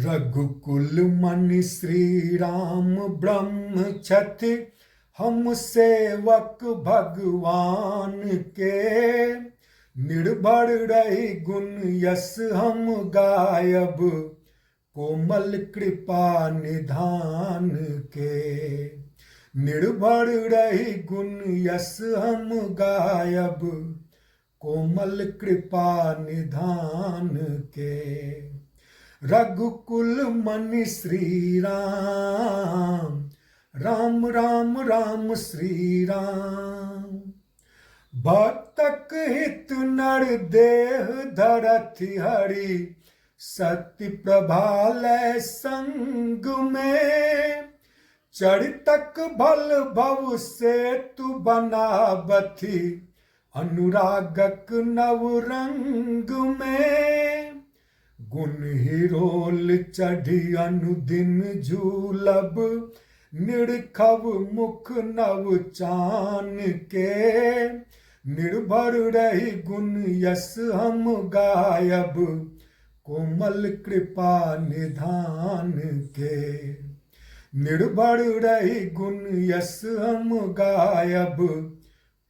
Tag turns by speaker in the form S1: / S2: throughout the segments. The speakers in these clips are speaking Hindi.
S1: रघुकुल मनि श्री राम ब्रह्म छथि, हम सेवक भगवान के। निर्भर रही गुण यस हम गायब, कोमल कृपा निधान के। निर्भर रही गुण यस हम गायब, कोमल कृपा निधान के। रघुकुल मनि श्री राम, राम राम राम श्री राम। भक्तक हित नर देह धरति हरि, सत्य प्रभालय संग में। चरितक भल भव सेतु बनावथि, अनुरागक नव रंग में। गुण हिरोल चढ़ी अनुदिन झूलब, निर्खव मुख नव चान के। निर्भर रही गुण यस हम गायब, कोमल कृपा निधान के। निर्भर रही गुण यस हम गायब,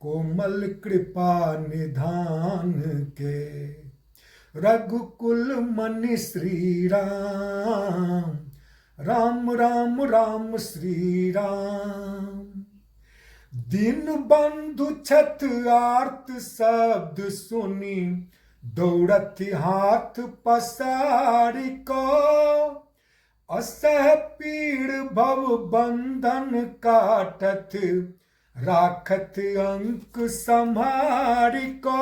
S1: कोमल कृपा निधान के। रघुकुल मनि श्री राम, राम राम राम श्री राम। दीन बंधु छथ आर्त शब्द सुनी, दौड़त हाथ पसारी को। असह पीड़ भव बंधन काटत, राखत अंक संहारी को।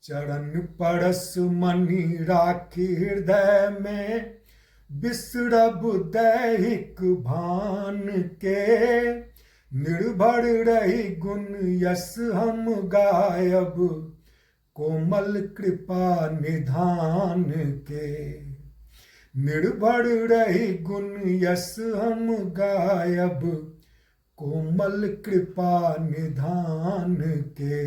S1: चरण परस मनि राखी हृदय में, बिसरब दैहिक भान के। निर्भर रही गुण यस हम गायब, कोमल कृपा निधान के। निर्भर रही गुण यस हम गायब, कोमल कृपा निधान के।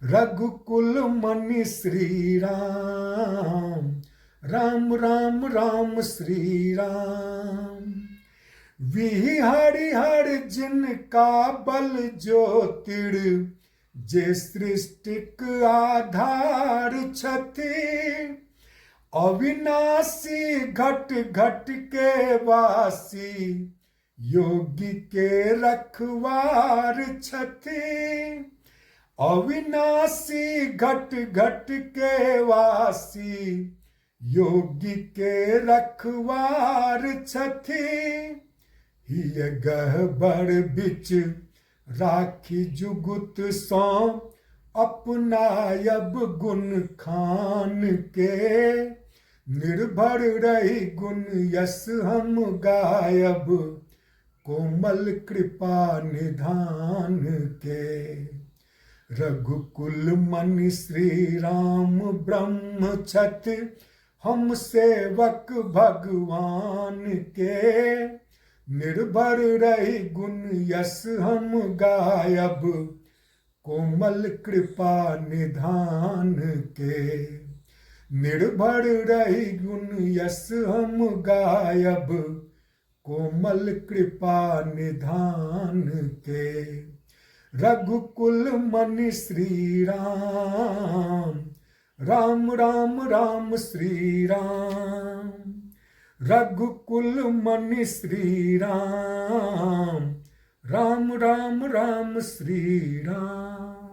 S1: रघुकुल मनि श्री राम, राम राम राम श्री राम। विहरि जिनका बल ज्योतिर, जे सृष्टिक आधार छथि। अविनाशी घट घट के वासी, योगी के रखवार छथि। अविनाशी घट घट के वासी, योगी के रखवार छथि। हिय गहबर बिच राखी जुगुत सो, अपनायब गुण खान के। निर्भर रही गुण यस हम गायब, कोमल कृपा निधान के। रघुकुल मनि श्री राम ब्रह्म छथि, हम सेवक भगवान के। निर्भर रही गुण यस हम गायब, कोमल कृपा निधान के। निर्भर रही गुण यस हम गायब, कोमल कृपा निधान के। रघुकुल मनि श्री राम, राम राम राम श्री राम। रघुकुल मनि श्री राम, राम राम राम श्री राम।